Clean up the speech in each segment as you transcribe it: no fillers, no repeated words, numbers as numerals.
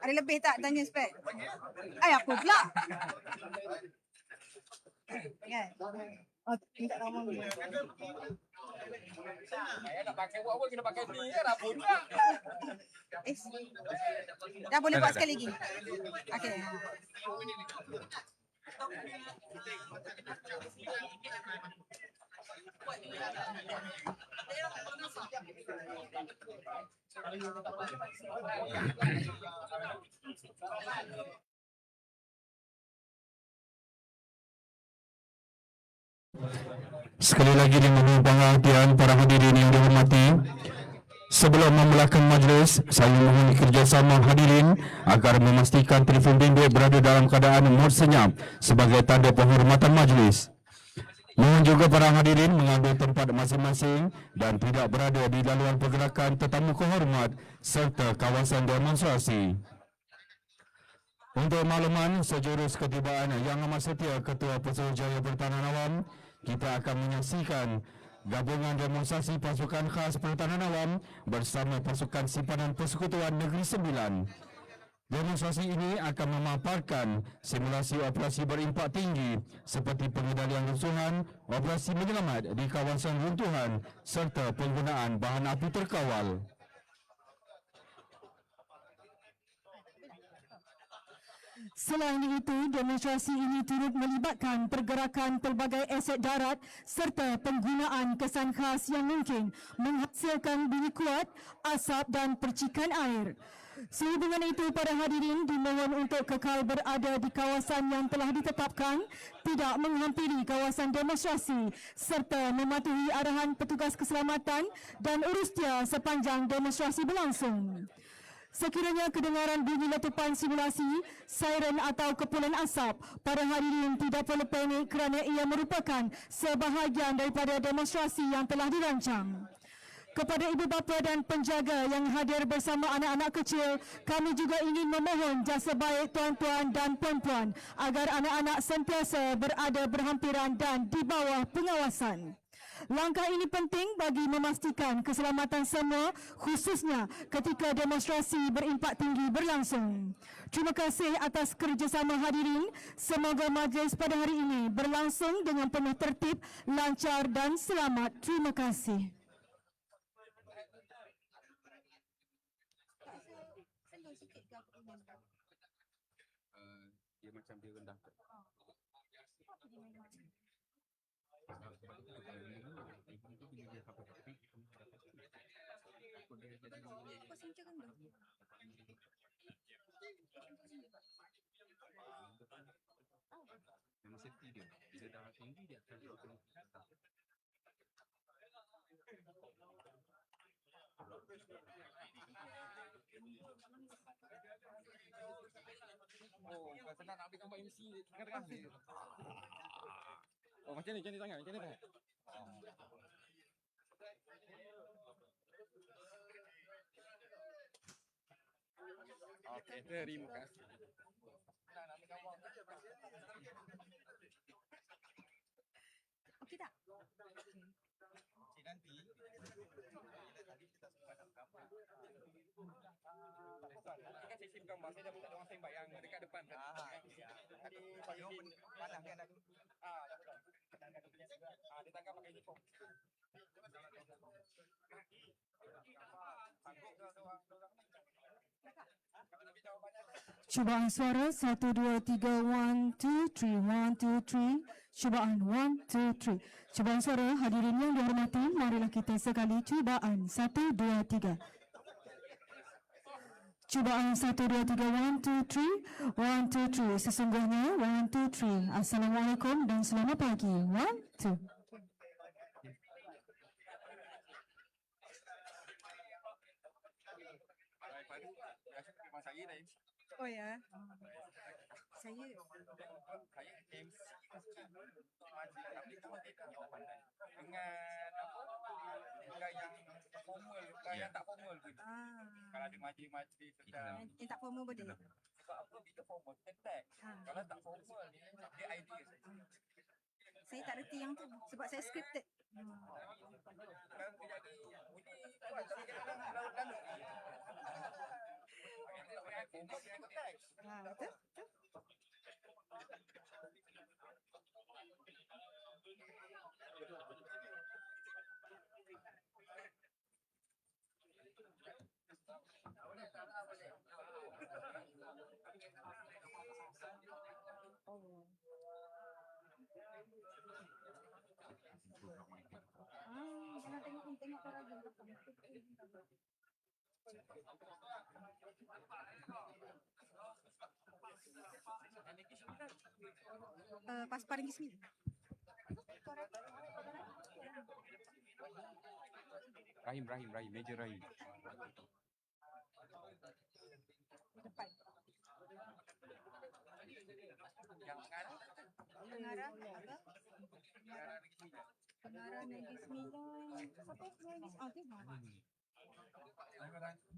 Ada lebih tak tanya spek? Apa pula? Kan? Oh, minta nama dulu. Nak pakai buat apa kena pakai ni kan apa pula? Dah boleh buat sekali lagi. Okey. Sekali lagi dimohon perhatian para hadirin yang dihormati. Sebelum memulakan majlis, saya mohon kerjasama hadirin agar memastikan telefon bimbit berada dalam keadaan mod senyap sebagai tanda penghormatan majlis. Mohon juga para hadirin mengambil tempat masing-masing dan tidak berada di laluan pergerakan tetamu kehormat serta kawasan demonstrasi. Untuk makluman sejurus ketibaan Yang Amat Setia Ketua Pesuruhjaya Pertahanan Awam, kita akan menyaksikan gabungan demonstrasi pasukan khas Pertahanan Awam bersama pasukan simpanan Persekutuan Negeri Sembilan. Demonstrasi ini akan memaparkan simulasi operasi berimpak tinggi seperti pengendalian runtuhan, operasi menyelamat di kawasan runtuhan serta penggunaan bahan api terkawal. Selain itu, demonstrasi ini turut melibatkan pergerakan pelbagai aset darat serta penggunaan kesan khas yang mungkin menghasilkan bunyi kuat, asap dan percikan air. Sehubungan itu, para hadirin dimohon untuk kekal berada di kawasan yang telah ditetapkan, tidak menghampiri kawasan demonstrasi serta mematuhi arahan petugas keselamatan dan urus dia sepanjang demonstrasi berlangsung. Sekiranya kedengaran bunyi letupan simulasi, siren atau kepulan asap, para hadirin tidak perlu panik kerana ia merupakan sebahagian daripada demonstrasi yang telah dirancang. Kepada ibu bapa dan penjaga yang hadir bersama anak-anak kecil, kami juga ingin memohon jasa baik tuan-tuan dan puan-puan agar anak-anak sentiasa berada berhampiran dan di bawah pengawasan. Langkah ini penting bagi memastikan keselamatan semua, khususnya ketika demonstrasi berimpak tinggi berlangsung. Terima kasih atas kerjasama hadirin. Semoga majlis pada hari ini berlangsung dengan penuh tertib, lancar dan selamat. Terima kasih. Dia macam dia rendah. Memang safety dia. Bila dah tinggi dia akan oh, kau senang nak ambil gambar MC tengah-tengah ni. Oh, macam ni tangan, macam ni dah. Okey, terima kasih. Nak ambil gambar. Okey tak? Cik nanti tadi kita sempat nak gambar. Kan saya sim gambar, saya dah minta orang tembak yang dekat depan kan. Tadi payung panah kan dah. Dah betul. Dia tangkap pakai uniform. Cubaan suara 1, 2, 3, 1, 2, 3, 1, 2, 3. Cubaan 1, 2, 3. Cubaan suara hadirin yang dihormati, marilah kita sekali cubaan 1, 2, 3. Cubaan 1, 2, 3, 1, 2, 3. 1, 2, 3. Sesungguhnya 1, 2, 3. Assalamualaikum dan selamat pagi. 1, 2. Oh ya. Saya MC dengan apa? Bukan yang formal, bukan yang tak formal pun. Kalau ada majlis-majlis tentang yang tak formal boleh. sebab apa bila formal kentak. Kalau tak formal dia idea. Saya tak reti yang tu sebab saya scripted. Kan jadi bunyi kuat tapi kadang-kadang lalu-lalu. Betul? Betul? Oh. Jangan tengok ke lagi. Pas paling Ismi. Rahim, Major Rahim. Depan. Yang pengarah? Pengarah apa? Pengarah Negeri Sembilan. Siapa? Negeri tu.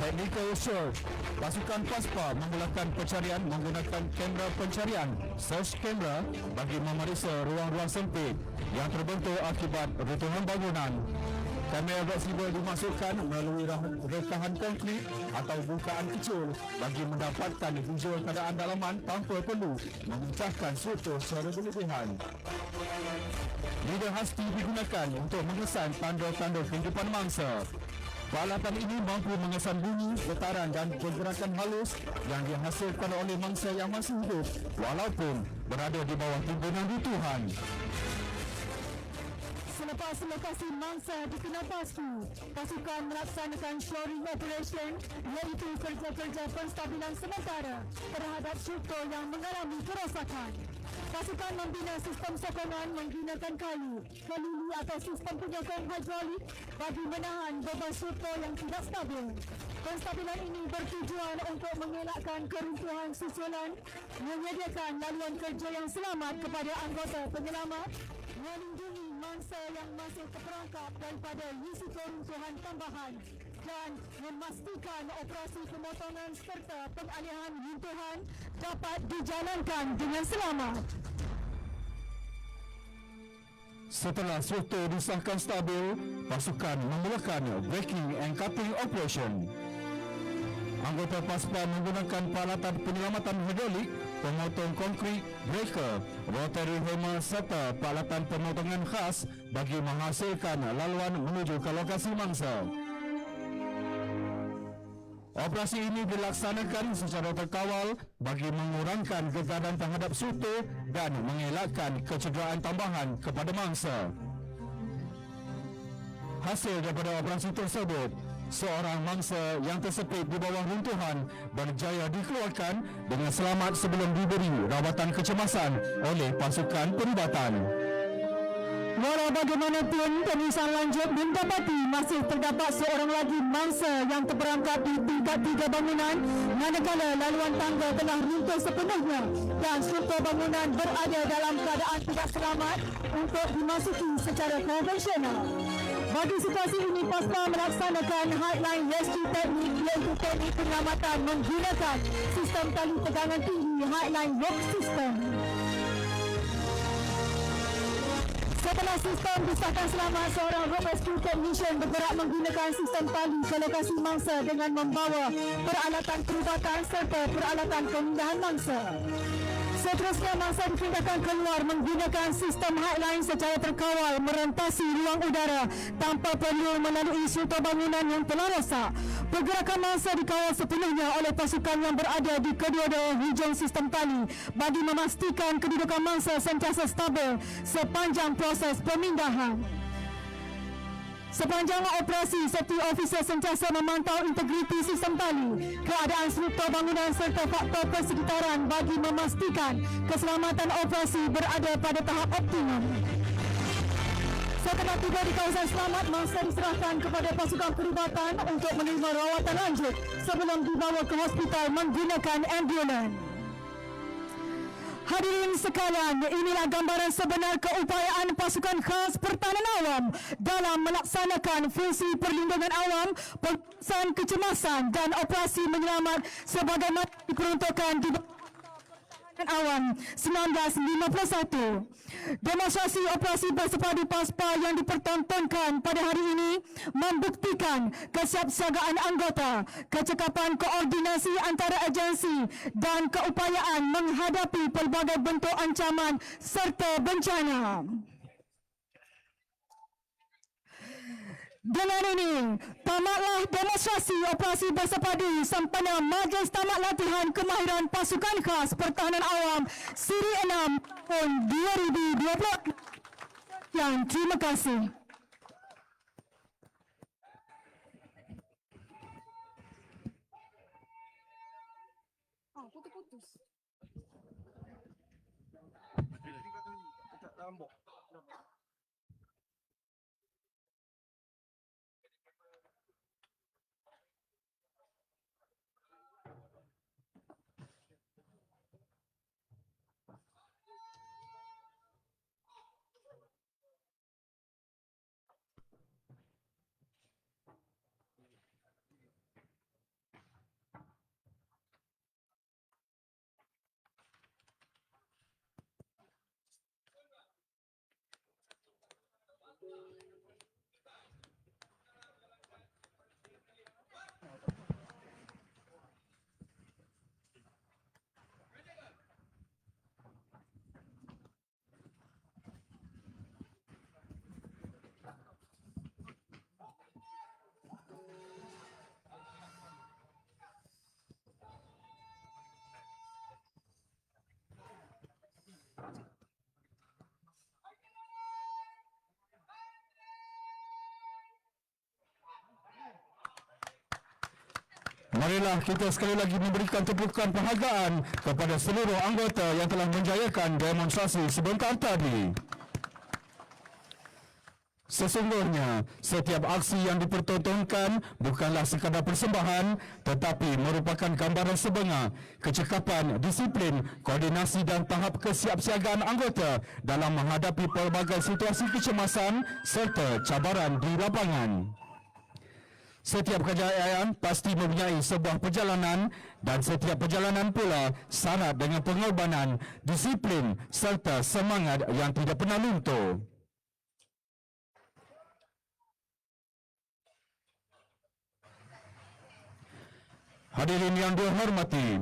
Technical Search. Pasukan PASPA memulakan pencarian menggunakan kamera pencarian search camera bagi memeriksa ruang-ruang sempit yang terbentuk akibat runtuhan bangunan. Kamera fleksibel dimasukkan melalui rekahan konkrit atau bukaan kecil bagi mendapatkan visual keadaan dalaman tanpa perlu memecahkan struktur secara berlebihan. Lidah hasti digunakan untuk mengesan tanda-tanda kehidupan mangsa. Peralatan ini mampu mengesan bunyi, getaran dan pergerakan halus yang dihasilkan oleh mangsa yang masih hidup walaupun berada di bawah timbunan runtuhan. Selepas lokasi mangsa dikena pastu, pasukan melaksanakan shoring operation iaitu kerja-kerja penstabilan sementara terhadap struktur yang mengalami kerosakan. Pasukan membina sistem sokongan menggunakan kayu, kelili atau sistem penyokong hidrolik bagi menahan beban struktur yang tidak stabil. Penstabilan ini bertujuan untuk mengelakkan keruntuhan susulan, menyediakan laluan kerja yang selamat kepada anggota penyelamat, melindungi mangsa yang masih terperangkap daripada risiko runtuhan tambahan dan memastikan operasi pemotongan serta pengalihan runtuhan dapat dijalankan dengan selamat. Setelah struktur disahkan stabil, pasukan memulakan breaking and cutting operation. Anggota PASPA menggunakan peralatan penyelamatan hidrolik, pemotong konkrit, breaker, rotary hammer serta peralatan pemotongan khas bagi menghasilkan laluan menuju ke lokasi mangsa. Operasi ini dilaksanakan secara terkawal bagi mengurangkan gegaran terhadap struktur dan mengelakkan kecederaan tambahan kepada mangsa. Hasil daripada operasi tersebut, seorang mangsa yang tersepit di bawah runtuhan berjaya dikeluarkan dengan selamat sebelum diberi rawatan kecemasan oleh pasukan perubatan. Walau bagaimanapun, pemeriksaan lanjut mendapati masih terdapat seorang lagi mangsa yang terperangkap di tingkat 3 bangunan manakala laluan tangga telah runtuh sepenuhnya dan struktur bangunan berada dalam keadaan tidak selamat untuk dimasuki secara konvensional. Bagi situasi ini, PASPA melaksanakan hotline rescue teknik iaitu teknik penyelamatan menggunakan sistem tali tegangan tinggi hotline rope system. Setelah sistem disahkan selamat, seorang rope rescue technician bergerak menggunakan sistem tali ke lokasi mangsa dengan membawa peralatan perubatan serta peralatan pemindahan mangsa. Seterusnya, mangsa dipindahkan keluar menggunakan sistem hotline secara terkawal merentasi ruang udara tanpa perlu melalui struktur bangunan yang telah rosak. Pergerakan mangsa dikawal sepenuhnya oleh pasukan yang berada di kedua-dua hujung sistem tali bagi memastikan kedudukan mangsa sentiasa stabil sepanjang proses pemindahan. Sepanjang operasi, safety officer sentiasa memantau integriti sistem tali, keadaan struktur bangunan serta faktor persekitaran bagi memastikan keselamatan operasi berada pada tahap optimum. Setelah tiba di kawasan selamat, mangsa diserahkan kepada pasukan perubatan untuk menerima rawatan lanjut sebelum dibawa ke hospital menggunakan ambulans. Hadirin sekalian, inilah gambaran sebenar keupayaan pasukan khas pertahanan awam dalam melaksanakan fungsi perlindungan awam, pengurusan kecemasan dan operasi menyelamat sebagaimana diperuntukkan di awam 1951. Demonstrasi operasi bersepadu PASPA yang dipertontonkan pada hari ini membuktikan kesiapsiagaan anggota, kecekapan koordinasi antara agensi dan keupayaan menghadapi pelbagai bentuk ancaman serta bencana. Dengan ini, tamatlah demonstrasi operasi bersepadu sempena Majlis Tamat Latihan Kemahiran Pasukan Khas Pertahanan Awam Siri 6 tahun 2020. Terima kasih. Putus-putus. Marilah kita sekali lagi memberikan tepukan penghargaan kepada seluruh anggota yang telah menjayakan demonstrasi sebentar tadi. Sesungguhnya, setiap aksi yang dipertontonkan bukanlah sekadar persembahan tetapi merupakan gambaran sebengar kecekapan, disiplin, koordinasi dan tahap kesiapsiagaan anggota dalam menghadapi pelbagai situasi kecemasan serta cabaran di lapangan. Setiap kejayaan pasti mempunyai sebuah perjalanan dan setiap perjalanan pula syarat dengan pengorbanan, disiplin serta semangat yang tidak pernah luntur. Hadirin yang dihormati,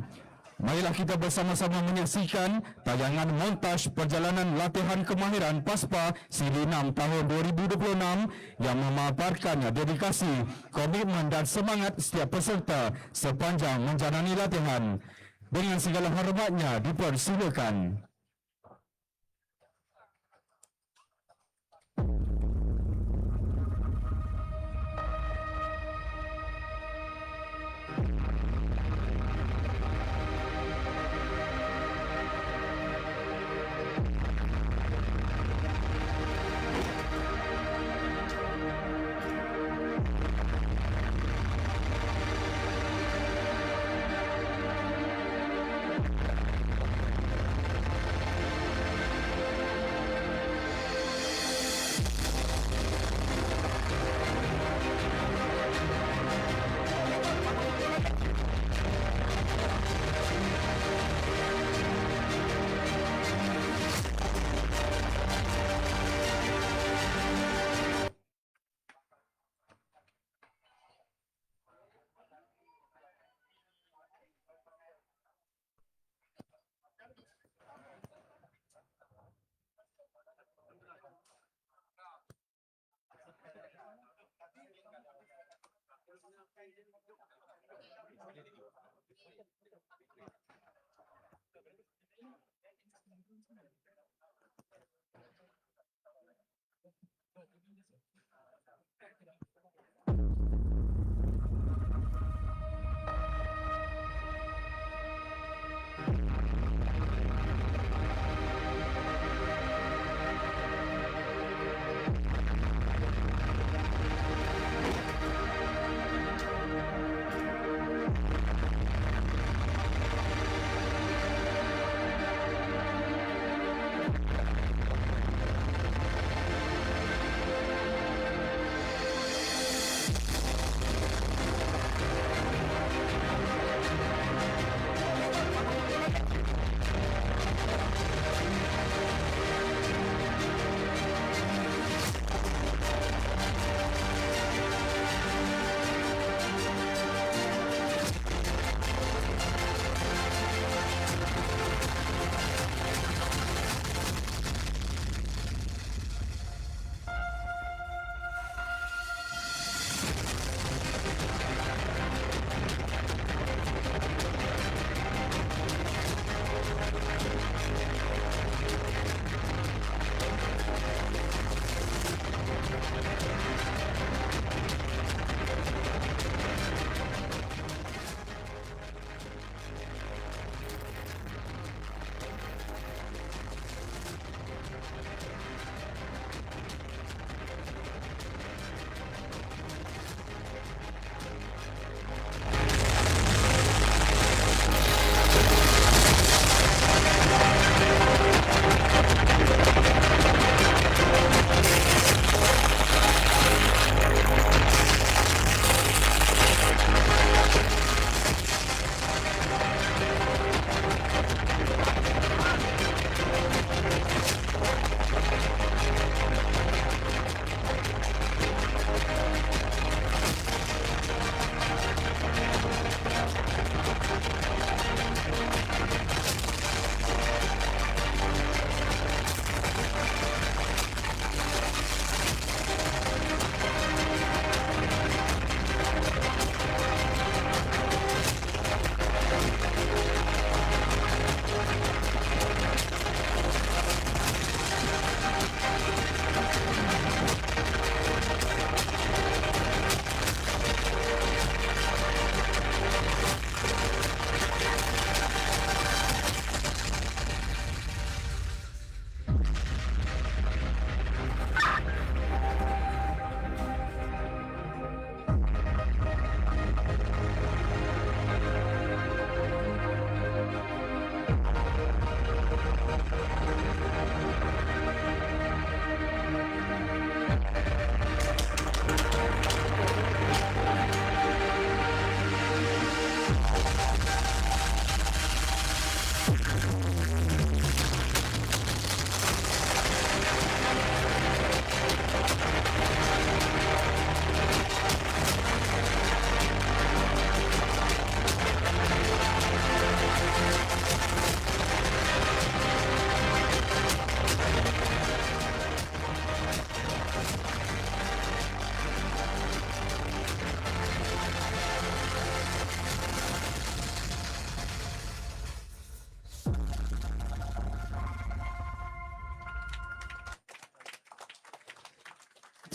marilah kita bersama-sama menyaksikan tayangan montaj perjalanan latihan kemahiran PASPA Siri 6 tahun 2026 yang memaparkan dedikasi, komitmen dan semangat setiap peserta sepanjang menjalani latihan. Dengan segala hormatnya dipersilakan.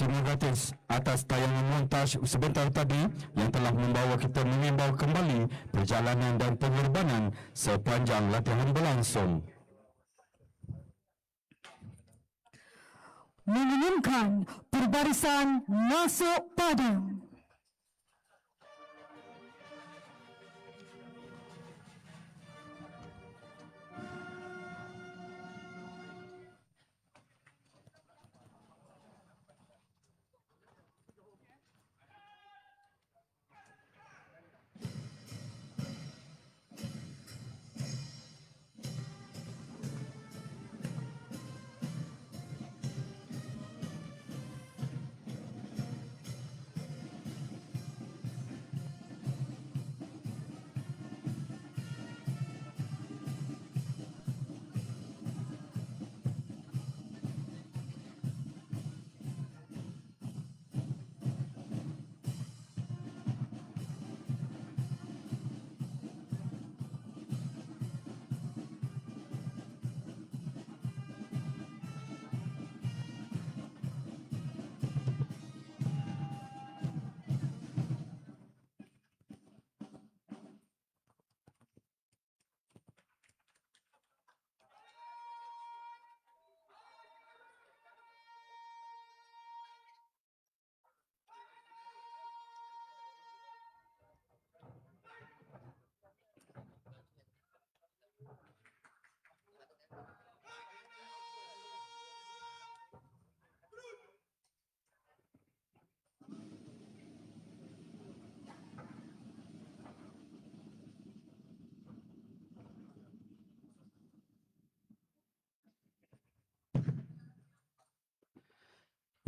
terima kasih atas tayangan montaj sebentar tadi yang telah membawa kita mengimbau kembali perjalanan dan pengorbanan sepanjang latihan berlangsung. Mengumumkan perbarisan masuk padang.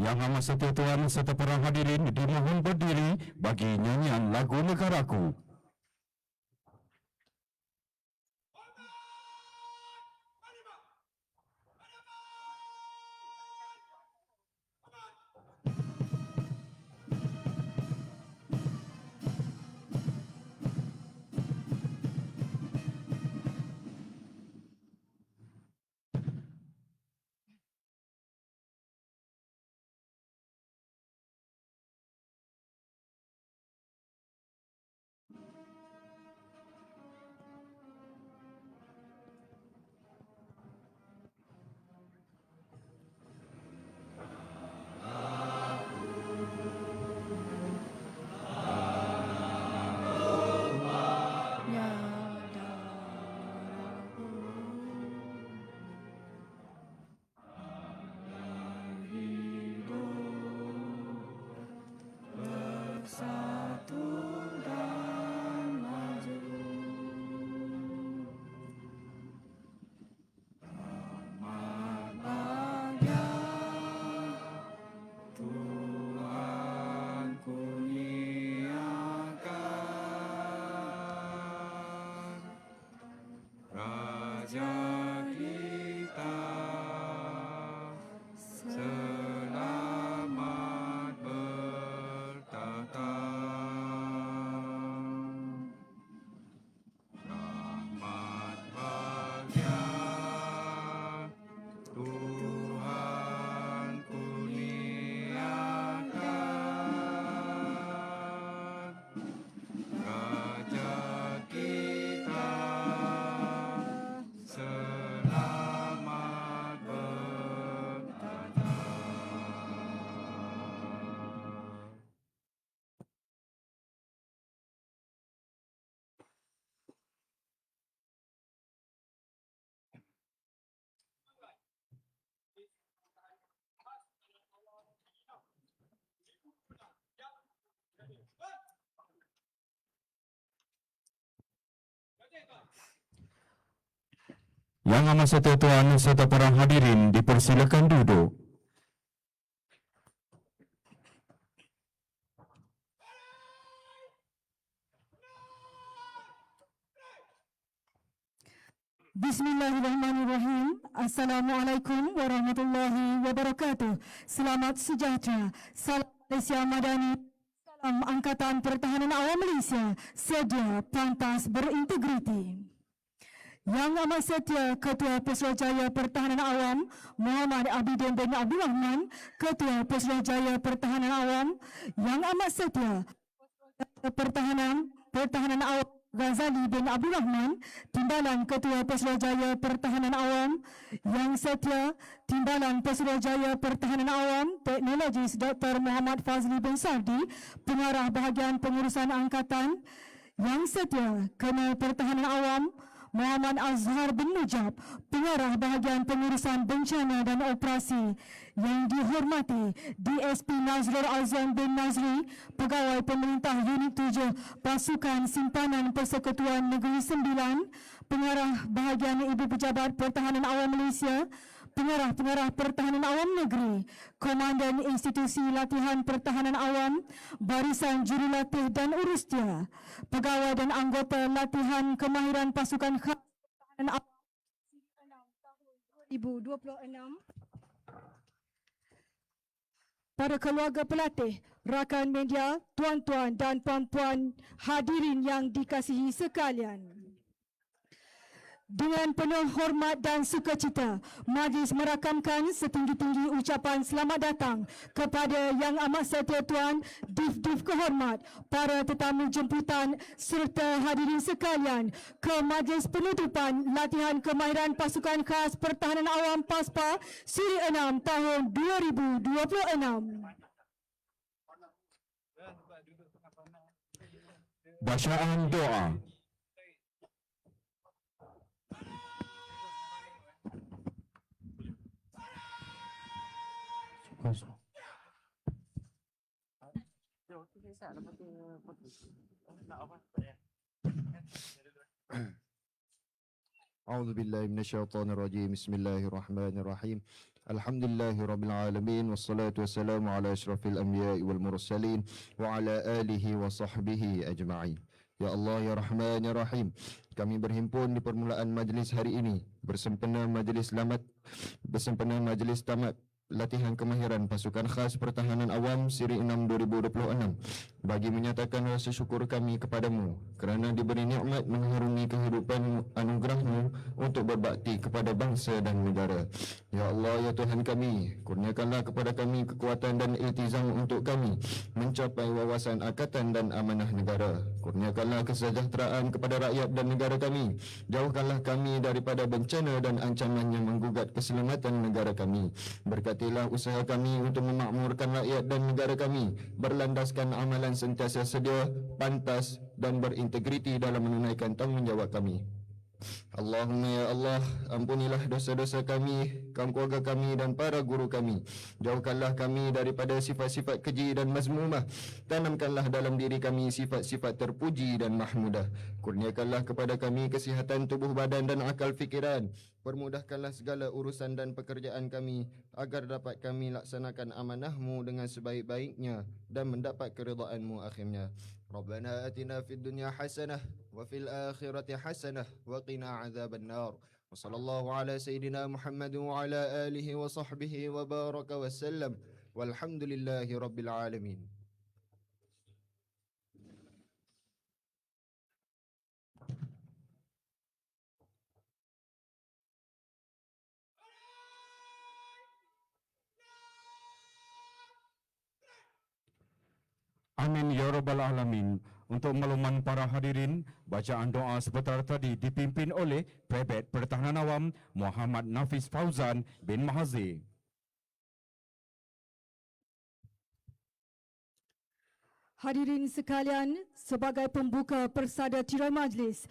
Yang amat setia Tuan serta para hadirin dimohon berdiri bagi nyanyian lagu negaraku. Yang amat setia Tuan serta para hadirin dipersilakan duduk. Bismillahirrahmanirrahim. Assalamualaikum warahmatullahi wabarakatuh. Selamat sejahtera. Salam Malaysia Madani. Salam Angkatan Pertahanan Awam Malaysia. Sedia, pantas, berintegriti. Yang Amat Setia Ketua Pusrajaya Pertahanan Awam Muhammad Abidin bin Abdul Rahman, Ketua Pusrajaya Pertahanan Awam. Yang Amat Setia Pertahanan Awam Ghazali bin Abdul Rahman, Timbalan Ketua Pusrajaya Pertahanan Awam. Yang Setia Timbalan Pusrajaya Pertahanan Awam Teknologis Dr. Muhammad Fazli bin Sardi, Pengarah Bahagian Pengurusan Angkatan. Yang Setia Kenal Pertahanan Awam Muhammad Azhar bin Mujab, Pengarah Bahagian Pengurusan Bencana dan Operasi. Yang dihormati DSP Nazrul Azam bin Nazri, Pegawai Pemerintah Unit 7 Pasukan Simpanan Persekutuan Negeri Sembilan, Pengarah Bahagian Ibu Pejabat Pertahanan Awam Malaysia, Pengarah-pengarah Pertahanan Awam Negeri, Komandan Institusi Latihan Pertahanan Awam, Barisan Jurulatih dan Urustia, pegawai dan anggota Latihan Kemahiran Pasukan Khas Pertahanan Awam 2026. Para keluarga pelatih, rakan media, tuan-tuan dan puan-puan hadirin yang dikasihi sekalian. Dengan penuh hormat dan sukacita, majlis merakamkan setinggi-tinggi ucapan selamat datang kepada Yang Amat Setia Tuan Div-Div Kehormat, para tetamu jemputan serta hadirin sekalian ke majlis penutupan Latihan Kemahiran Pasukan Khas Pertahanan Awam PASPA Siri 6 tahun 2026. Bacaan doa. أعوذ بالله من الشيطان الرجيم. بسم الله الرحمن الرحيم. الحمد لله رب العالمين والصلاة والسلام على أشرف الأنبياء والمرسلين وعلى آله وصحبه أجمعين. Ya Allah, Ya Rahman, Ya Rahim, kami berhimpun di permulaan majlis hari ini bersempena majlis tamat Latihan Kemahiran Pasukan Khas Pertahanan Awam Siri 6 2026 bagi menyatakan rasa syukur kami kepadamu kerana diberi nikmat mengharungi kehidupan anugerahmu untuk berbakti kepada bangsa dan negara. Ya Allah, Ya Tuhan kami, kurniakanlah kepada kami kekuatan dan iltizam untuk kami mencapai wawasan akatan dan amanah negara. Kurniakanlah kesejahteraan kepada rakyat dan negara kami. Jauhkanlah kami daripada bencana dan ancaman yang menggugat keselamatan negara kami. Berkatilah usaha kami untuk memakmurkan rakyat dan negara kami, berlandaskan amalan sentiasa sedia, pantas dan berintegriti dalam menunaikan tanggungjawab kami. Allahumma ya Allah, ampunilah dosa-dosa kami, kaum keluarga kami dan para guru kami. Jauhkanlah kami daripada sifat-sifat keji dan mazmumah. Tanamkanlah dalam diri kami sifat-sifat terpuji dan mahmudah. Kurniakanlah kepada kami kesihatan tubuh badan dan akal fikiran. Permudahkanlah segala urusan dan pekerjaan kami agar dapat kami laksanakan amanahmu dengan sebaik-baiknya dan mendapat keridaan-Mu akhirnya. Rabbana atina fid dunya hasanah wa fil akhirati hasanah wa qina adzaban nar. Wa sallallahu ala sayyidina Muhammad wa ala alihi wa sahbihi wa baraka wa sallam. Walhamdulillahi rabbil alamin. Amin ya rabbal alamin. Untuk makluman para hadirin, bacaan doa sebentar tadi dipimpin oleh Prefek Pertahanan Awam Muhammad Nafis Fauzan bin Mahazir. Hadirin sekalian, sebagai pembuka persada tirai majlis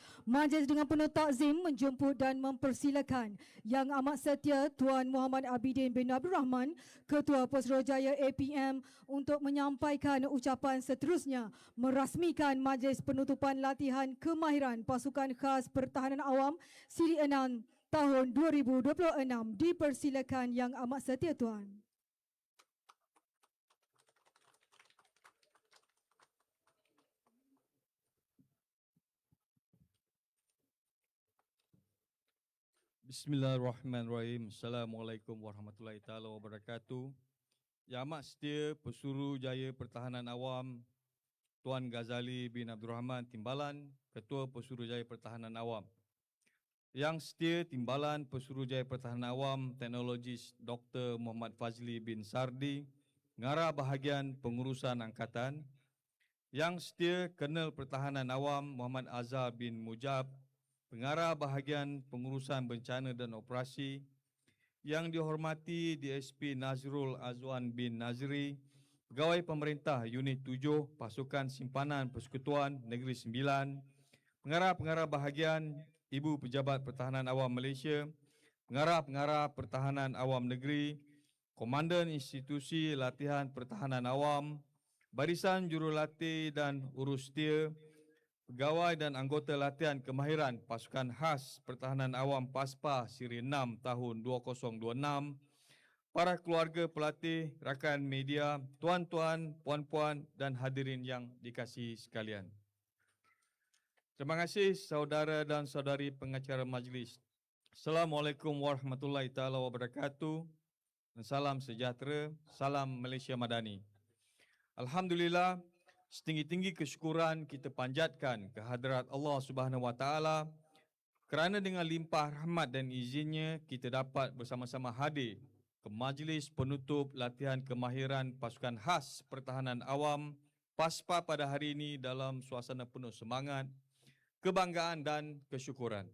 dengan penuh takzim menjemput dan mempersilakan Yang Amat Setia Tuan Muhammad Abidin bin Abdul Rahman, Ketua Pusrojaya APM untuk menyampaikan ucapan seterusnya merasmikan majlis penutupan Latihan Kemahiran Pasukan Khas Pertahanan Awam Siri 6 tahun 2026. Dipersilakan Yang Amat Setia Tuan. Bismillahirrahmanirrahim. Assalamualaikum warahmatullahi taala wabarakatuh. Yang Amat Setia Pesuruhjaya Pertahanan Awam Tuan Ghazali bin Abdul Rahman Timbalan, Ketua Pesuruhjaya Pertahanan Awam. Yang Setia Timbalan Pesuruhjaya Pertahanan Awam Teknologis Dr. Muhammad Fazli bin Sardi, Pengarah Bahagian Pengurusan Angkatan. Yang Setia Kolonel Pertahanan Awam Muhammad Azhar bin Mujab, Pengarah Bahagian Pengurusan Bencana dan Operasi. Yang dihormati DSP Nazrul Azwan bin Nazri, Pegawai Pemerintah Unit 7 Pasukan Simpanan Persekutuan Negeri Sembilan, Pengarah-pengarah bahagian, Ibu Pejabat Pertahanan Awam Malaysia, Pengarah-pengarah Pertahanan Awam Negeri, Komandan Institusi Latihan Pertahanan Awam, Barisan Jurulatih dan Urus Setia, pegawai dan anggota latihan kemahiran Pasukan Khas Pertahanan Awam PASPA Siri 6 tahun 2026, para keluarga pelatih, rakan media, tuan-tuan, puan-puan dan hadirin yang dikasihi sekalian. Terima kasih saudara dan saudari pengacara majlis. Assalamualaikum warahmatullahi taala wabarakatuh. Dan salam sejahtera, salam Malaysia Madani. Alhamdulillah, setinggi-tinggi kesyukuran kita panjatkan kehadrat Allah Subhanahu Wa Taala kerana dengan limpah rahmat dan izinnya kita dapat bersama-sama hadir ke majlis penutup latihan kemahiran Pasukan Khas Pertahanan Awam PASPA pada hari ini dalam suasana penuh semangat, kebanggaan dan kesyukuran.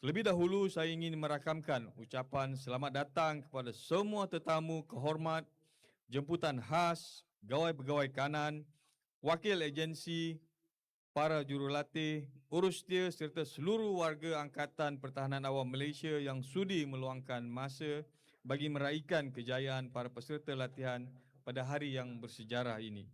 Terlebih dahulu saya ingin merakamkan ucapan selamat datang kepada semua tetamu kehormat, jemputan khas, pegawai-pegawai kanan, wakil agensi, para jurulatih, urus setia serta seluruh warga Angkatan Pertahanan Awam Malaysia yang sudi meluangkan masa bagi meraihkan kejayaan para peserta latihan pada hari yang bersejarah ini.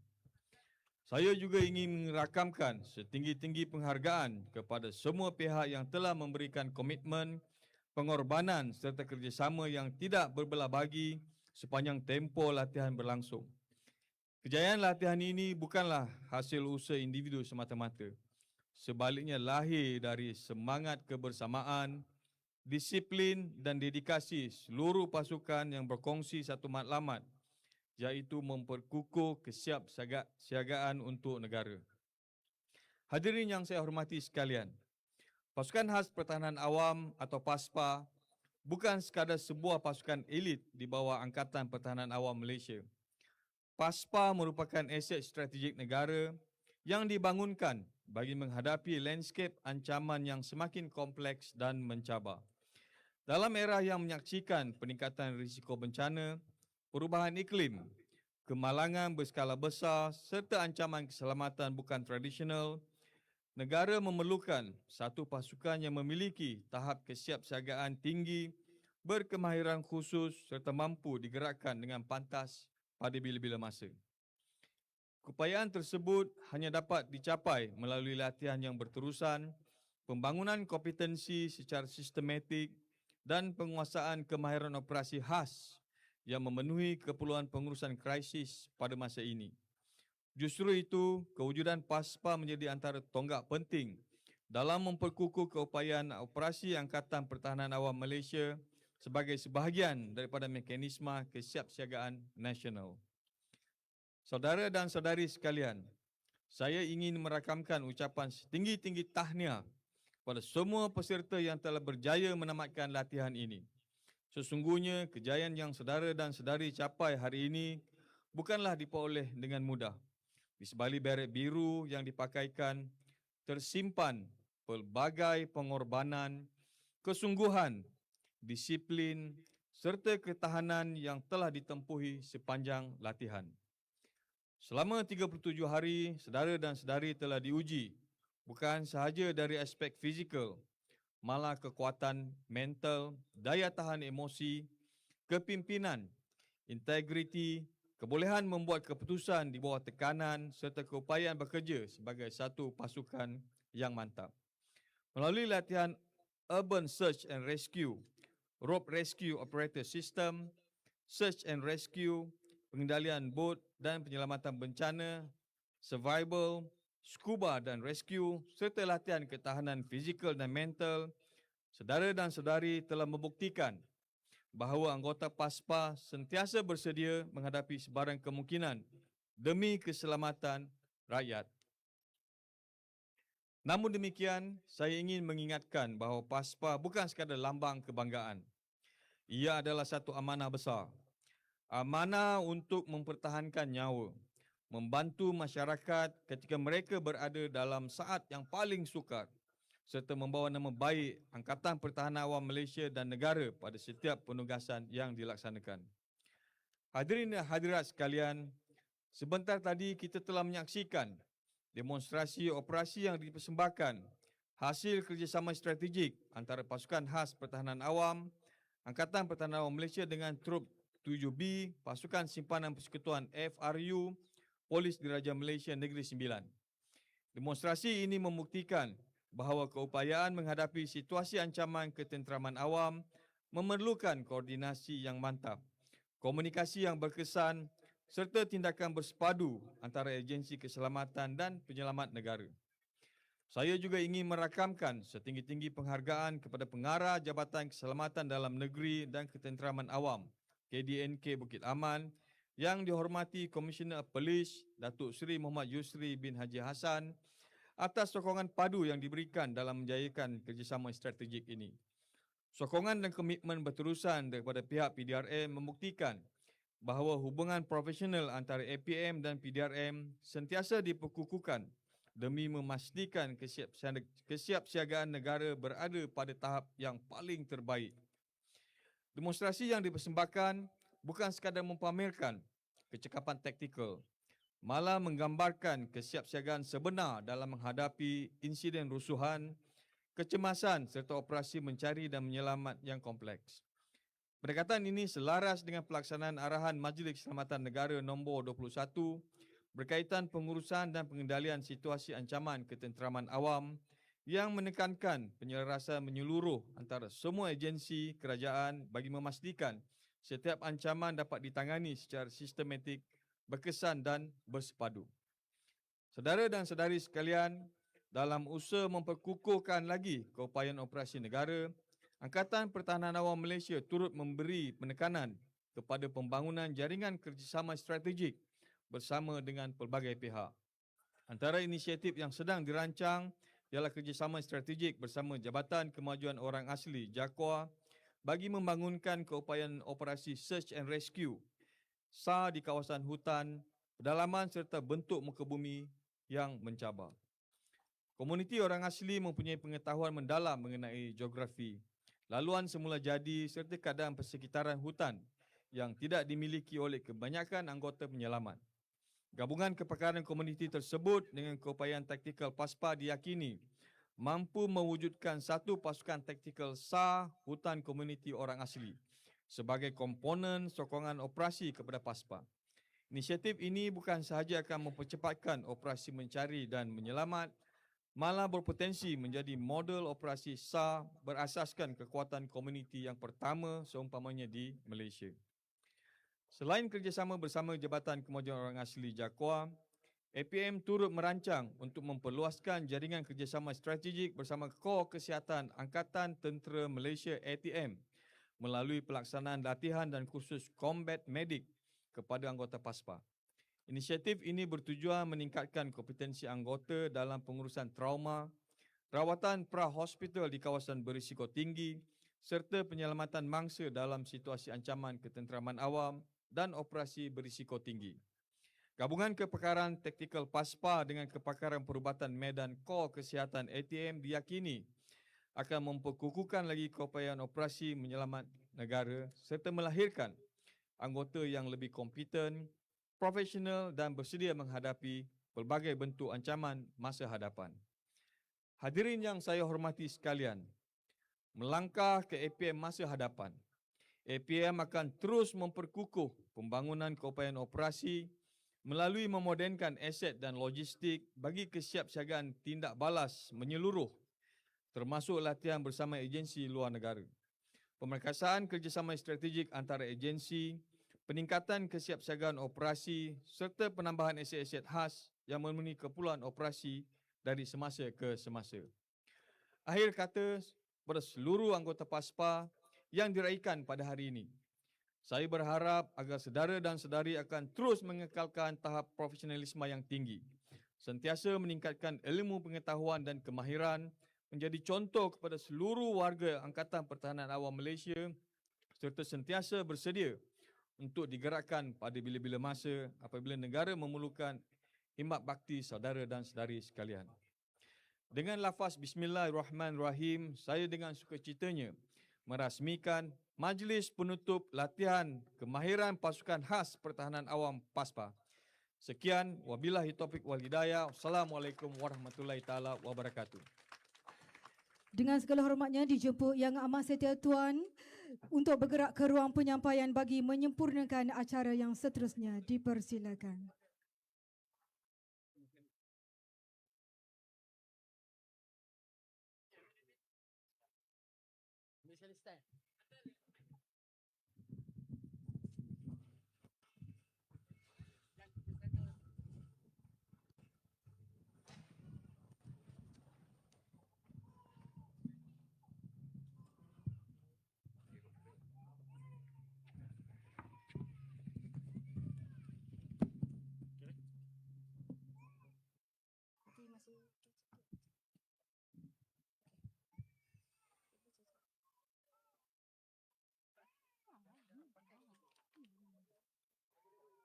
Saya juga ingin merakamkan setinggi-tinggi penghargaan kepada semua pihak yang telah memberikan komitmen, pengorbanan serta kerjasama yang tidak berbelah bagi sepanjang tempoh latihan berlangsung. Kejayaan latihan ini bukanlah hasil usaha individu semata-mata. Sebaliknya lahir dari semangat kebersamaan, disiplin dan dedikasi seluruh pasukan yang berkongsi satu matlamat, iaitu memperkukuh kesiapsiagaan untuk negara. Hadirin yang saya hormati sekalian, Pasukan Khas Pertahanan Awam atau PASPA bukan sekadar sebuah pasukan elit di bawah Angkatan Pertahanan Awam Malaysia. PASPA merupakan aset strategik negara yang dibangunkan bagi menghadapi lanskap ancaman yang semakin kompleks dan mencabar. Dalam era yang menyaksikan peningkatan risiko bencana, perubahan iklim, kemalangan berskala besar serta ancaman keselamatan bukan tradisional, negara memerlukan satu pasukan yang memiliki tahap kesiapsiagaan tinggi, berkemahiran khusus serta mampu digerakkan dengan pantas pada bila-bila masa. Keupayaan tersebut hanya dapat dicapai melalui latihan yang berterusan, pembangunan kompetensi secara sistematik dan penguasaan kemahiran operasi khas yang memenuhi keperluan pengurusan krisis pada masa ini. Justru itu, kewujudan PASPA menjadi antara tonggak penting dalam memperkukuh keupayaan operasi Angkatan Pertahanan Awam Malaysia sebagai sebahagian daripada mekanisme kesiapsiagaan nasional. Saudara dan saudari sekalian, saya ingin merakamkan ucapan setinggi-tinggi tahniah kepada semua peserta yang telah berjaya menamatkan latihan ini. Sesungguhnya kejayaan yang saudara dan saudari capai hari ini bukanlah diperoleh dengan mudah. Di sebalik beret biru yang dipakaikan tersimpan pelbagai pengorbanan, kesungguhan, disiplin serta ketahanan yang telah ditempuhi sepanjang latihan. Selama 37 hari, saudara dan saudari telah diuji bukan sahaja dari aspek fizikal, malah kekuatan mental, daya tahan emosi, kepimpinan, integriti, kebolehan membuat keputusan di bawah tekanan serta keupayaan bekerja sebagai satu pasukan yang mantap. Melalui latihan Urban Search and Rescue, Rope Rescue Operator System, Search and Rescue, pengendalian bot dan penyelamatan bencana, survival, scuba dan rescue, serta latihan ketahanan fizikal dan mental, saudara dan saudari telah membuktikan bahawa anggota PASPA sentiasa bersedia menghadapi sebarang kemungkinan demi keselamatan rakyat. Namun demikian, saya ingin mengingatkan bahawa PASPA bukan sekadar lambang kebanggaan. Ia adalah satu amanah besar. Amanah untuk mempertahankan nyawa, membantu masyarakat ketika mereka berada dalam saat yang paling sukar, serta membawa nama baik Angkatan Pertahanan Awam Malaysia dan negara pada setiap penugasan yang dilaksanakan. Hadirin dan hadirat sekalian, sebentar tadi kita telah menyaksikan demonstrasi operasi yang dipersembahkan hasil kerjasama strategik antara Pasukan Khas Pertahanan Awam, Angkatan Pertahanan Awam Malaysia dengan Troop 7B, Pasukan Simpanan Persekutuan FRU, Polis Diraja Malaysia Negeri Sembilan. Demonstrasi ini membuktikan bahawa keupayaan menghadapi situasi ancaman ketenteraman awam memerlukan koordinasi yang mantap, komunikasi yang berkesan serta tindakan bersepadu antara agensi keselamatan dan penyelamat negara. Saya juga ingin merakamkan setinggi-tinggi penghargaan kepada Pengarah Jabatan Keselamatan Dalam Negeri dan Ketenteraman Awam, KDNK Bukit Aman, yang dihormati Komisioner Polis Datuk Seri Muhammad Yusri bin Haji Hassan atas sokongan padu yang diberikan dalam menjayakan kerjasama strategik ini. Sokongan dan komitmen berterusan daripada pihak PDRM membuktikan bahawa hubungan profesional antara APM dan PDRM sentiasa diperkukuhkan demi memastikan kesiapsiagaan negara berada pada tahap yang paling terbaik. Demonstrasi yang dipersembahkan bukan sekadar mempamerkan kecekapan taktikal, malah menggambarkan kesiapsiagaan sebenar dalam menghadapi insiden rusuhan, kecemasan serta operasi mencari dan menyelamat yang kompleks. Pendekatan ini selaras dengan pelaksanaan arahan Majlis Keselamatan Negara nombor 21 berkaitan pengurusan dan pengendalian situasi ancaman ketenteraman awam yang menekankan penyelarasan menyeluruh antara semua agensi kerajaan bagi memastikan setiap ancaman dapat ditangani secara sistematik, berkesan dan bersepadu. Saudara dan saudari sekalian, dalam usaha memperkukuhkan lagi keupayaan operasi negara, Angkatan Pertahanan Awam Malaysia turut memberi penekanan kepada pembangunan jaringan kerjasama strategik bersama dengan pelbagai pihak. Antara inisiatif yang sedang dirancang ialah kerjasama strategik bersama Jabatan Kemajuan Orang Asli JAKWA bagi membangunkan keupayaan operasi Search and Rescue SAR di kawasan hutan, pedalaman serta bentuk muka bumi yang mencabar. Komuniti orang asli mempunyai pengetahuan mendalam mengenai geografi, laluan semula jadi serta keadaan persekitaran hutan yang tidak dimiliki oleh kebanyakan anggota penyelamat. Gabungan kepakaran komuniti tersebut dengan keupayaan taktikal PASPA diyakini mampu mewujudkan satu pasukan taktikal SAR hutan komuniti orang asli sebagai komponen sokongan operasi kepada PASPA. Inisiatif ini bukan sahaja akan mempercepatkan operasi mencari dan menyelamat, malah berpotensi menjadi model operasi SAR berasaskan kekuatan komuniti yang pertama seumpamanya di Malaysia. Selain kerjasama bersama Jabatan Kemajuan Orang Asli JAKWA, APM turut merancang untuk memperluaskan jaringan kerjasama strategik bersama Kor Kesihatan Angkatan Tentera Malaysia ATM melalui pelaksanaan latihan dan kursus Combat Medic kepada anggota PASPA. Inisiatif ini bertujuan meningkatkan kompetensi anggota dalam pengurusan trauma, rawatan pra-hospital di kawasan berisiko tinggi, serta penyelamatan mangsa dalam situasi ancaman ketenteraman awam dan operasi berisiko tinggi. Gabungan kepakaran taktikal PASPA dengan kepakaran perubatan medan Kor Kesihatan ATM diyakini akan memperkukuhkan lagi keupayaan operasi menyelamat negara serta melahirkan anggota yang lebih kompeten, profesional dan bersedia menghadapi pelbagai bentuk ancaman masa hadapan. Hadirin yang saya hormati sekalian, melangkah ke APM masa hadapan, APM akan terus memperkukuh pembangunan keupayaan operasi melalui memodernkan aset dan logistik bagi kesiapsiagaan tindak balas menyeluruh termasuk latihan bersama agensi luar negara. Pemerkasaan kerjasama strategik antara agensi, peningkatan kesiapsiagaan operasi serta penambahan aset-aset khas yang memenuhi keperluan operasi dari semasa ke semasa. Akhir kata, kepada seluruh anggota PASPA yang diraikan pada hari ini, saya berharap agar saudara dan saudari akan terus mengekalkan tahap profesionalisme yang tinggi sentiasa meningkatkan ilmu pengetahuan dan kemahiran, menjadi contoh kepada seluruh warga Angkatan Pertahanan Awam Malaysia serta sentiasa bersedia untuk digerakkan pada bila-bila masa apabila negara memerlukan khidmat bakti saudara dan saudari sekalian. Dengan lafaz Bismillahirrahmanirrahim, saya dengan sukacitanya merasmikan Majlis Penutup Latihan Kemahiran Pasukan Khas Pertahanan Awam PASPA. Sekian, wabillahi taufiq wal hidayah. Wassalamualaikum warahmatullahi taala wabarakatuh. Dengan segala hormatnya dijemput Yang Amat Setia Tuan untuk bergerak ke ruang penyampaian bagi menyempurnakan acara yang seterusnya. Dipersilakan.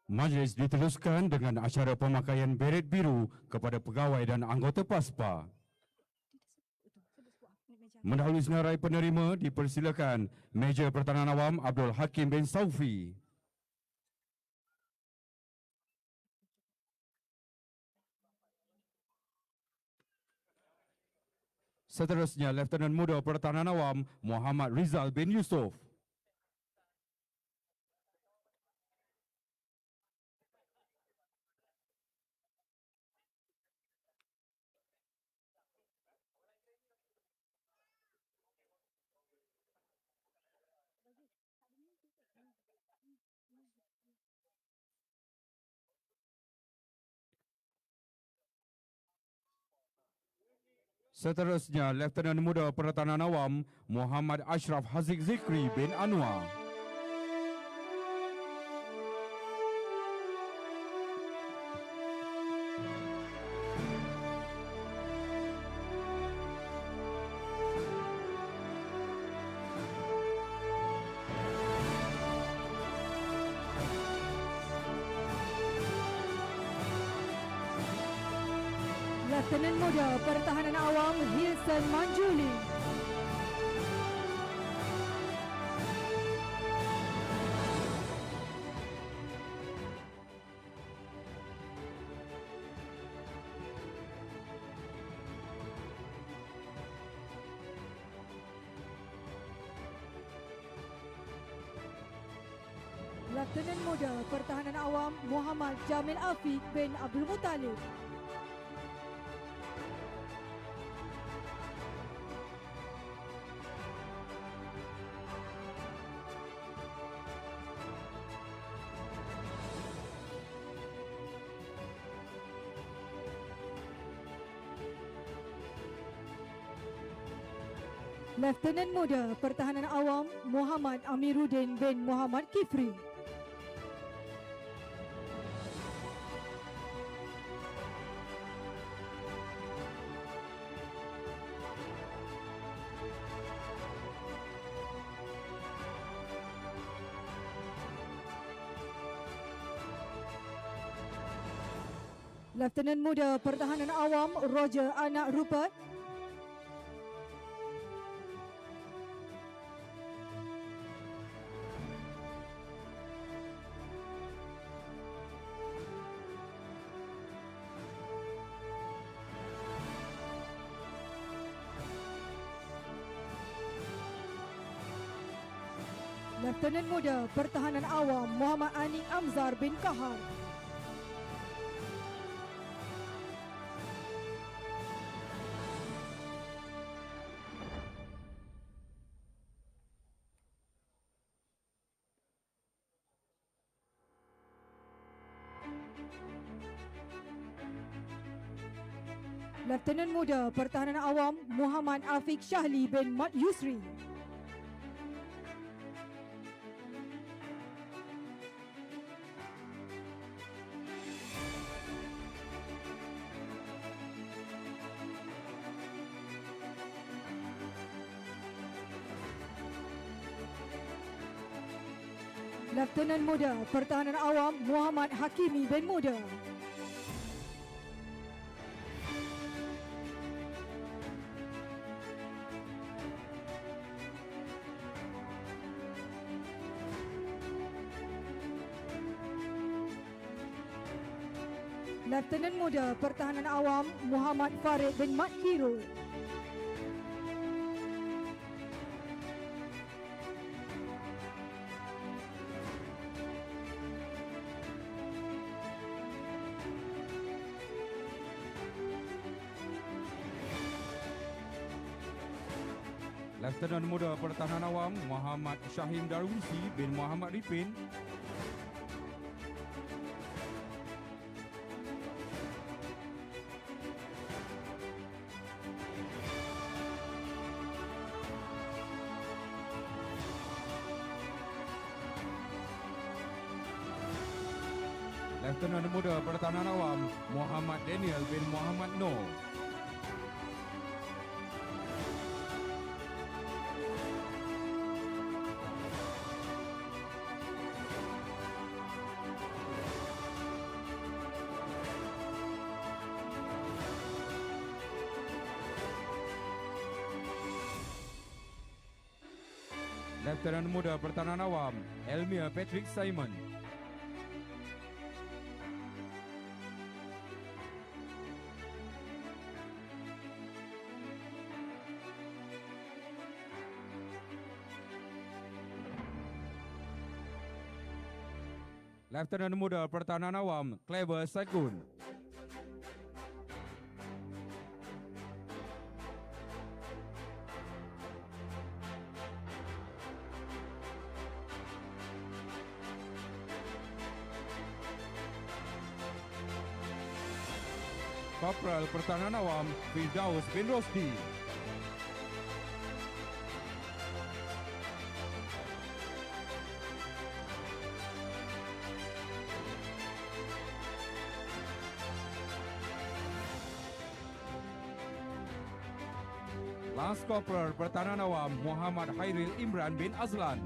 Majlis diteruskan dengan acara pemakaian beret biru kepada pegawai dan anggota PASPA. Mendahului senarai penerima, dipersilakan Meja Pertahanan Awam Abdul Hakim bin Saufi. Seterusnya, Lieutenant Muda Pertahanan Awam Muhammad Rizal bin Yusof. Seterusnya, Lieutenant Muda Pertahanan Awam Muhammad Ashraf Haziq Zikri bin Anwar. Lieutenant Muda Pertahanan Awam Hilson Manjuli. Lieutenant Muda Pertahanan Awam Muhammad Jamil Afiq bin Abdul Muttalib. Lieutenant Muda Pertahanan Awam Muhammad Amiruddin bin Muhammad Kifri. Lieutenant Muda Pertahanan Awam Roger Anak Rupert. Lieutenant Muda Pertahanan Awam Muhammad Aning Amzar bin Kahar. Lieutenant Muda Pertahanan Awam Muhammad Afiq Shahli bin Mat Yusri. Letnan Muda Pertahanan Awam Muhammad Hakimi bin Muda. Letnan Muda Pertahanan Awam Muhammad Farid bin Mat Kiro. Letnan Muda Pertahanan Awam Muhammad Syahim Darwisi bin Muhammad Ripin. Letnan Muda Pertahanan Awam Muhammad Daniel bin Muhammad Noor. Letnan Muda Pertahanan Awam Elmia Patrick Simon. Letnan Muda Pertahanan Awam Clever Sagun. Kopral Pertahanan Awam Firdaus bin Rosdi. Lance Corporal Pertahanan Awam Muhammad Hairil Imran bin Azlan.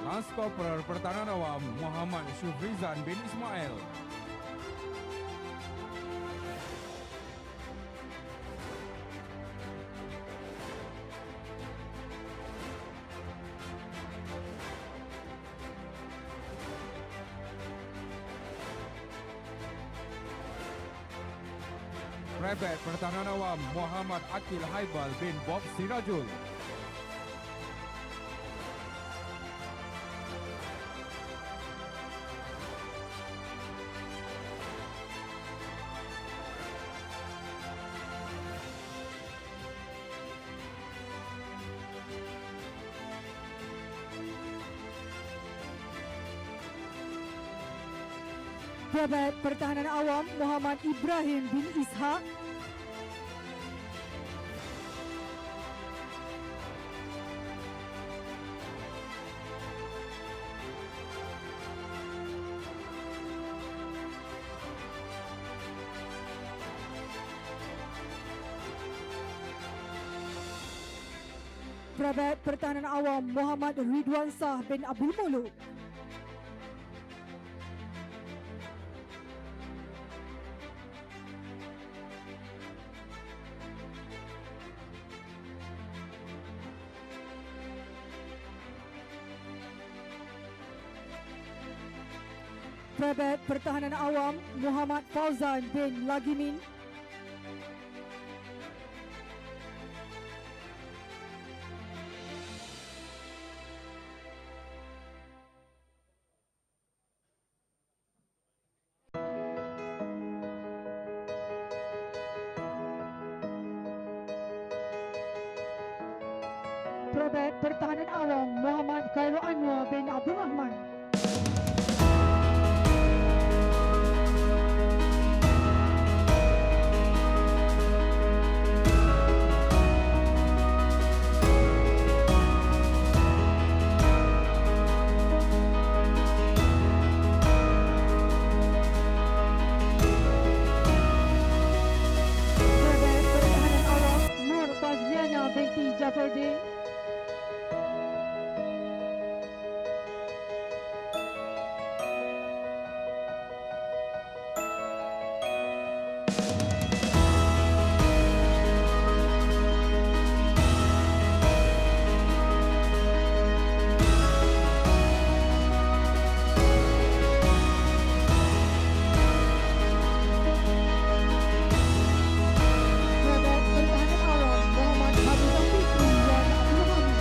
Lance Corporal Pertahanan Awam Muhammad Syufrizan bin Ismail. Brevet Pertahanan Awam Muhammad Akil Haibal bin Bob Sirajul. Brevet Pertahanan Awam Muhammad Ibrahim bin Ishak. Brevet Pertahanan Awam Muhammad Ridwan Shah bin Abdul Muluk. Brevet Pertahanan Awam Muhammad Fauzan bin Lagimin. Brevet Pertahanan Awam Muhammad Khairul Anwar bin Abdul Rahman. Jabat Pertahanan Awam Muhammad Habibur Fikri dan Abdul Hamid.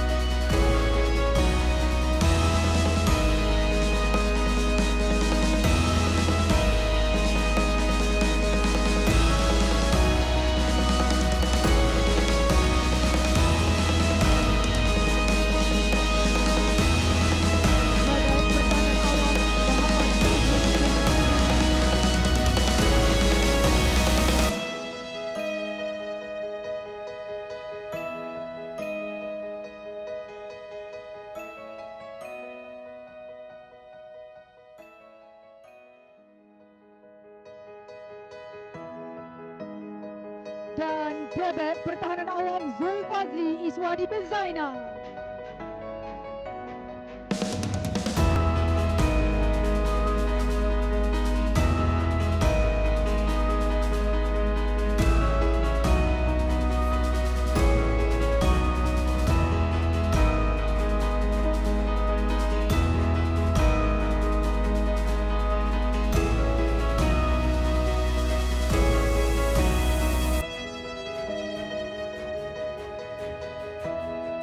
Jabat Pertahanan Awam Muhammad Habibur Fikri. Dan Jabat Pertahanan Awam Zulfazli Iswadi bin Zainal.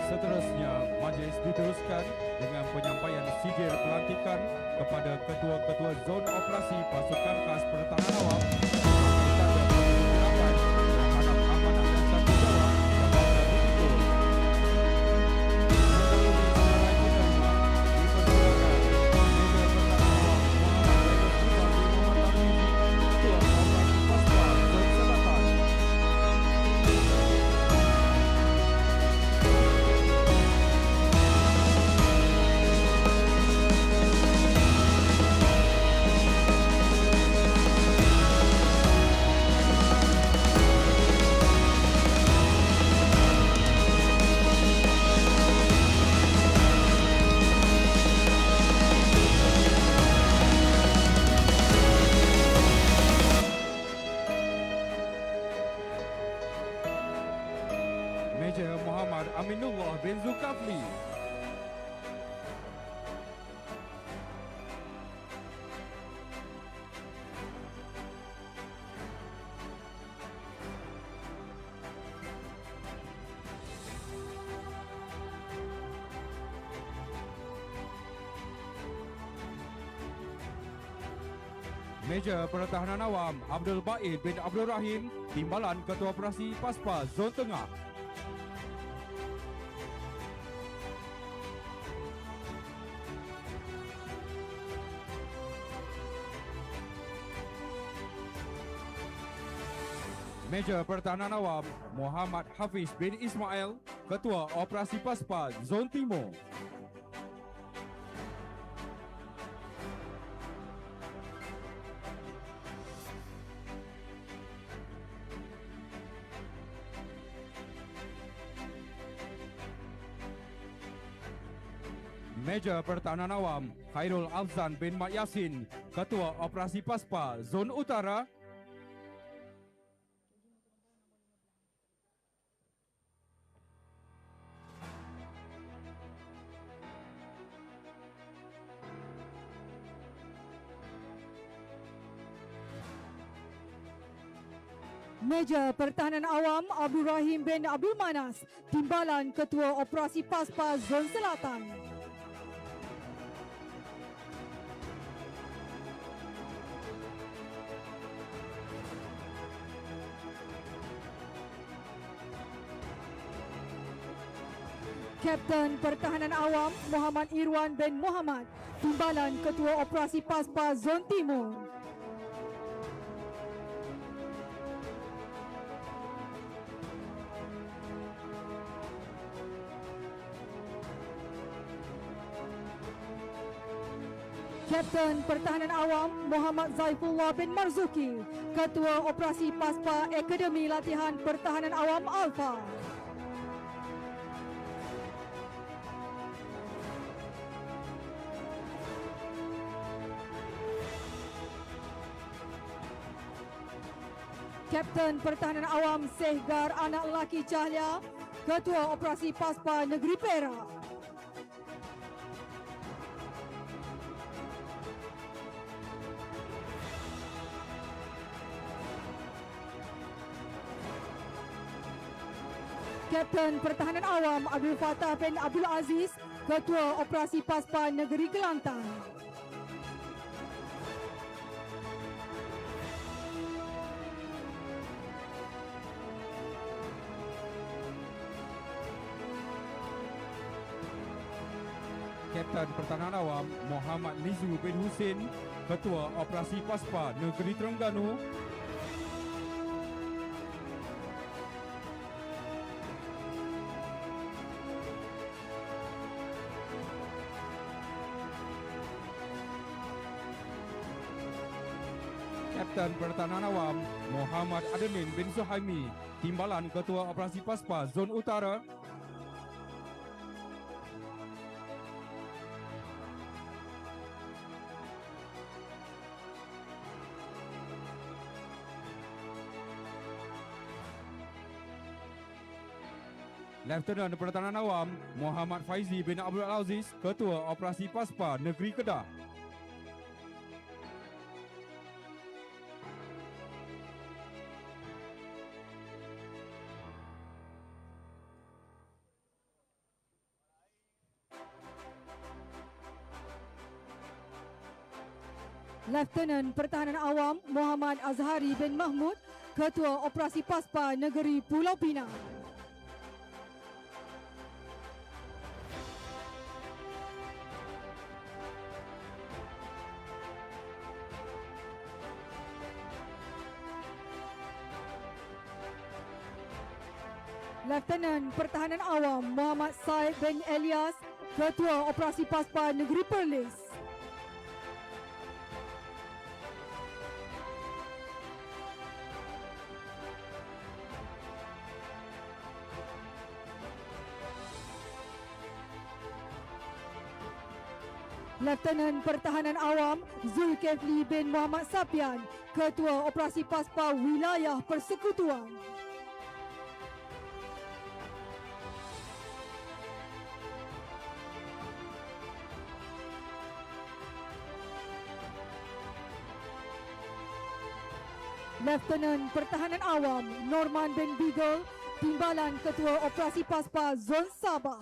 Seterusnya, majlis diteruskan dengan penyampaian sijil pelantikan kepada ketua-ketua zon operasi pasukan khas pertahanan awam tanda penghormatan terhadap amanah dan tanggungjawab yang telah dipikul. Mendahului secara menerima, dipersilakan Major Pertahanan Awam Muhammad Redus Rizal bin Muhammad Tarmizi, Ketua Operasi Paspa Zon Selatan. Major Muhammad Aminullah bin Zulkafli. Major Pertahanan Awam Abdul Baid bin Abdul Rahim, Timbalan Ketua Operasi Paspa Zon Tengah. Major Pertahanan Awam Muhammad Hafiz bin Ismail, Ketua Operasi Paspa Zon Timur. Major Pertahanan Awam Khairul Afzan bin Mat Yasin, Ketua Operasi Paspa Zon Utara. Major Pertahanan Awam Abdul Rahim bin Abdul Manas, Timbalan Ketua Operasi Paspa Zon Selatan. Kapten Pertahanan Awam Muhammad Irwan bin Muhammad, Timbalan Ketua Operasi Paspa Zon Timur. Kapten Pertahanan Awam Muhammad Zaifullah bin Marzuki, Ketua Operasi Paspa Akademi Latihan Pertahanan Awam Alfa. Kapten Pertahanan Awam Sehgar Anak Lelaki Cahaya, Ketua Operasi PASPA Negeri Perak. Kapten Pertahanan Awam Abdul Fattah bin Abdul Aziz, Ketua Operasi PASPA Negeri Kelantan. Kapten Pertahanan Awam Muhammad Lizu bin Husin, Ketua Operasi PASPA Negeri Terengganu. Kapten Pertahanan Awam Muhammad Ademin bin Suhaimi, Timbalan Ketua Operasi PASPA Zon Utara. Lieutenant Pertahanan Awam Muhammad Faizi bin Abdul Aziz, Ketua Operasi PASPA Negeri Kedah. Lieutenant Pertahanan Awam Muhammad Azhari bin Mahmud, Ketua Operasi PASPA Negeri Pulau Pinang. Lieutenant Pertahanan Awam Muhammad Said bin Elias, Ketua Operasi PASPA Negeri Perlis. Lieutenant Pertahanan Awam Zulkifli bin Muhammad Sapian, Ketua Operasi PASPA Wilayah Persekutuan. Lieutenant Pertahanan Awam Norman bin Beagle, Timbalan Ketua Operasi PASPA Zon Sabah.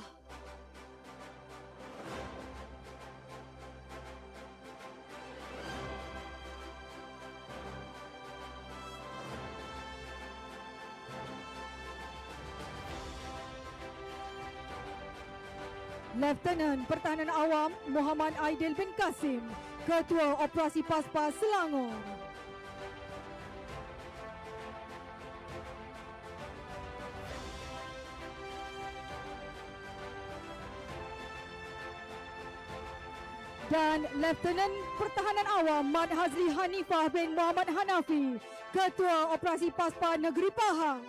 Lieutenant Pertahanan Awam Muhammad Aidil bin Kasim, Ketua Operasi PASPA Selangor. Dan Lieutenant Pertahanan Awam Mat Hazri Hanifah bin Muhammad Hanafi, Ketua Operasi PASPA Negeri Pahang.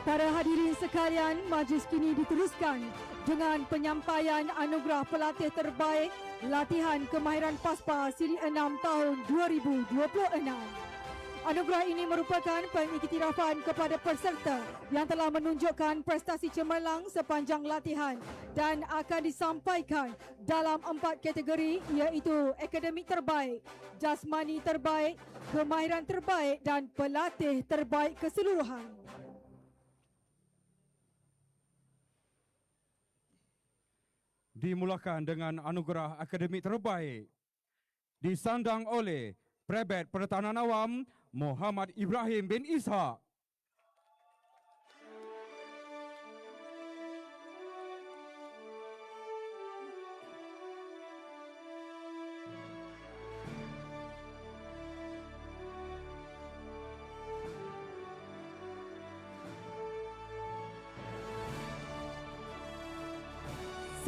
Para hadirin sekalian, majlis kini diteruskan dengan penyampaian anugerah pelatih terbaik latihan kemahiran PASPA Siri 6 tahun 2026. Anugerah ini merupakan pengiktirafan kepada peserta yang telah menunjukkan prestasi cemerlang sepanjang latihan dan akan disampaikan dalam 4 kategori, iaitu akademik terbaik, jasmani terbaik, kemahiran terbaik dan pelatih terbaik keseluruhan. Dimulakan dengan anugerah akademik terbaik disandang oleh Prabet Pertahanan Awam Muhammad Ibrahim bin Ishak.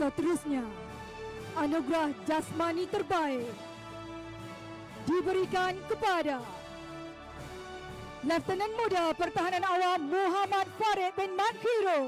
Seterusnya, anugerah jasmani terbaik diberikan kepada Lieutenant Muda Pertahanan Awam Muhammad Farid bin Mankiro.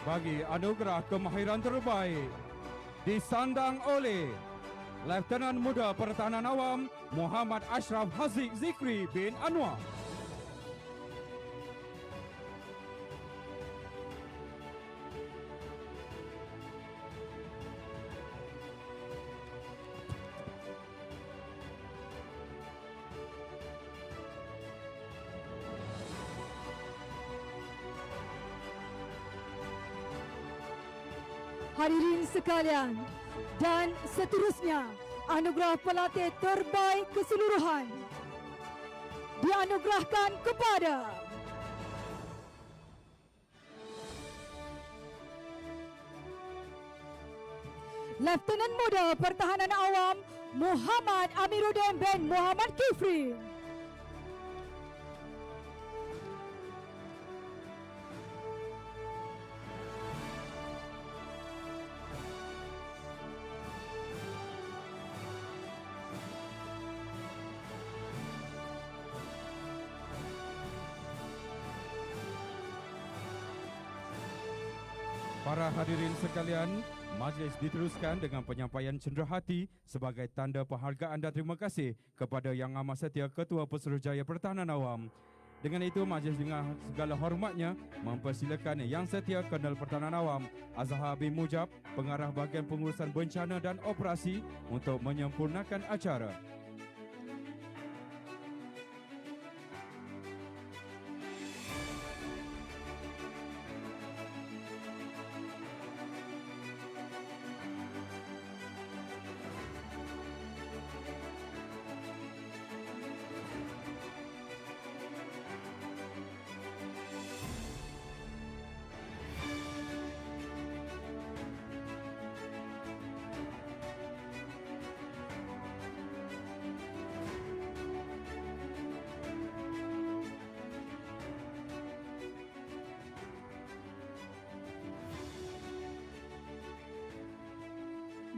Bagi anugerah kemahiran terbaik disandang oleh Lieutenant Muda Pertahanan Awam Muhammad Ashraf Haziq Zikri bin Anwar. Hadirin sekalian, dan seterusnya anugerah pelatih terbaik keseluruhan dianugerahkan kepada Lieutenant Muda Pertahanan Awam Muhammad Amiruddin bin Muhammad Kifri. Para hadirin sekalian, majlis diteruskan dengan penyampaian cenderahati sebagai tanda penghargaan dan terima kasih kepada Yang Amat Setia Ketua Pesuruhjaya Pertahanan Awam. Dengan itu, majlis dengan segala hormatnya mempersilakan Yang Setia Kolonel Pertahanan Awam Azhar bin Mujab, Pengarah Bahagian Pengurusan Bencana dan Operasi untuk menyempurnakan acara.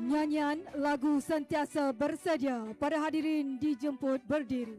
Nyanyian lagu sentiasa bersedia pada hadirin dijemput berdiri.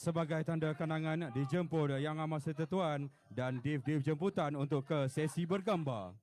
sebagai tanda kenangan dijemput Yang Amat Setia Tuan dan div-div jemputan untuk ke sesi bergambar.